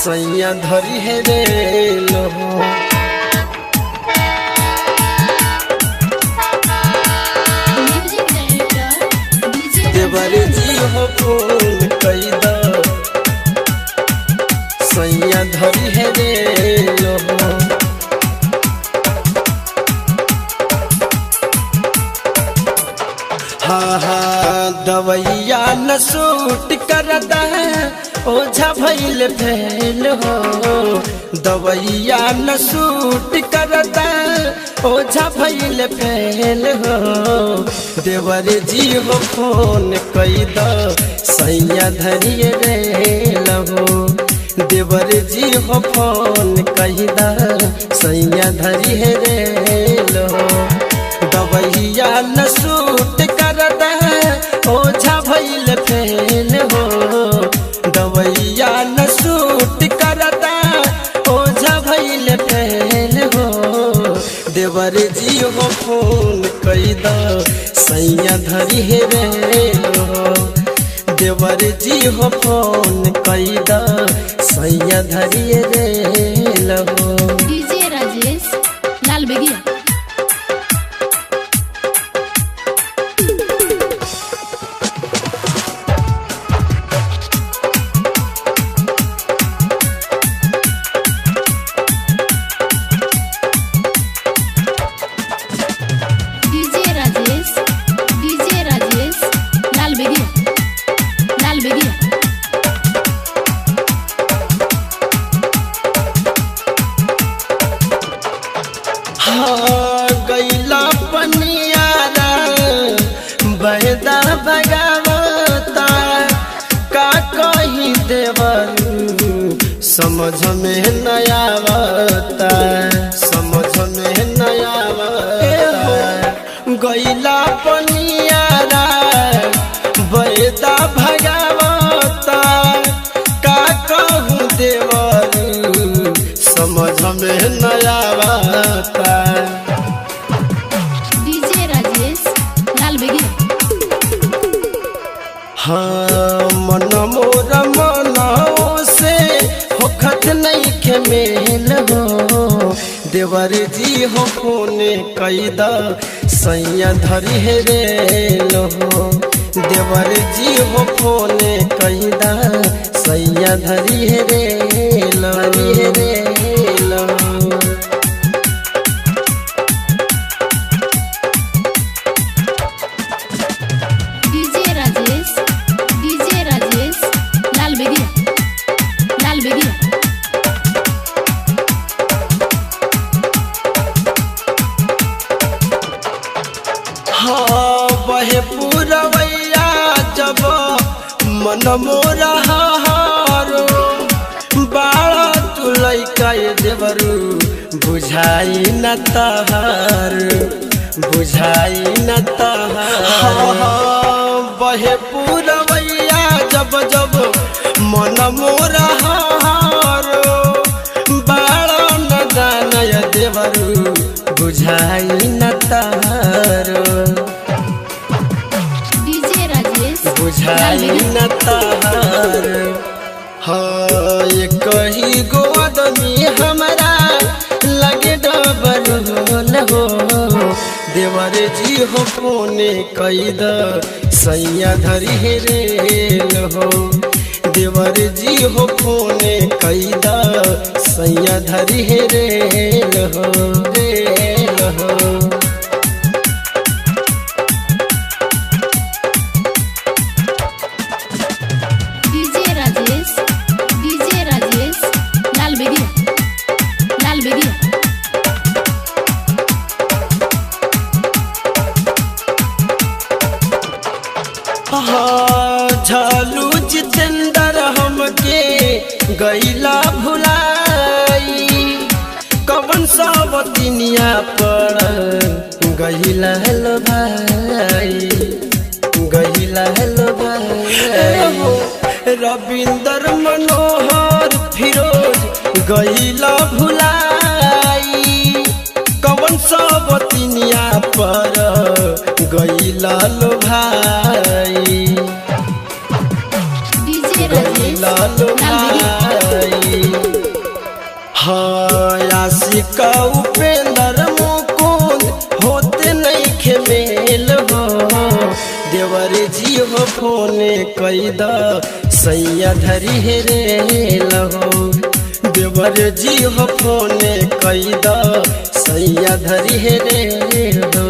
सैया धरी है रेल हो। देवर जी हो फोन कई द सैया धरी है रेल हो। हाँ हाँ दवैया न सूट करता है ओझा भइल फेल हो। दवैया न सूट करता ओझा भइल फेल हो। देवर जी हो फोन कई द सैया धरिए रेल हो। देवर जी हो फोन कई द सैया धरिए रेल हो। दवैया न सूट करता ओझा भइल फेल हो। दवैया न सूट करता ओझा भइल फेल हो। देवर जी हो फोन कई द सैया धरी है रेल हो। देवर जी हो फोन कई द सैया धरी है रेल हो। डीजे राजेश लाल बेगिया। गैला पनियारा बहदा भगावता का कही देवर समझ में नया आवता। समझ में नया आवता। गैला पनियारा बहदा भगावता का कहूँ देवर समझ में नया आवता। डीजे राजेश लाल बेगिया। हाँ मन मोर मनो से होखत नहीं के मेल हो। देवर जी हो फोन कई द सैया धरी है रेल हो। देवर जी हो फोन कई द सैया धरी है रेल हो। डीजे राजेश लाल बेगिया। लाल बेगिया। हाँ बहे पूरवैया जब मन मोरा हारो बाड़ा तू लैका देवरू बुझाई न तहार। बुझाई न तहार। बहे पूरवैया जब जब मन मोरा हारो बाड़ा न दानय देवरू बुझाई न तहार। डीजे राजेश बुझाई न तहार। हाँ ये कही गो आदमी हमारा लगे डबर हो। देवर जी हो फोन कई द सैया धरी है रेल हो। देवर जी हो फोन कई द सैया धरी है रेल हो। रेल हो। डीजे राजेश लाल बेगिया। लाल बेगिया। झालू जितेंद्र हमके गैला भुलाई कवन सबतिनिया पर गैला हेलो भाई। गैला हेलो भाई। रविंदर मनोहर फिरोज गैला भुलाई कवन सबतिनिया पर गैला लो भाई। डीजे राजेश गैला लो भाई। का उपेंद्र मुकुंद होते नहीं खेमेल हो देवर जी हो फोन कैदा सैया धरी हे रे लहो देवर जी हो फोन कैदा सैया धरी हे रे लहो।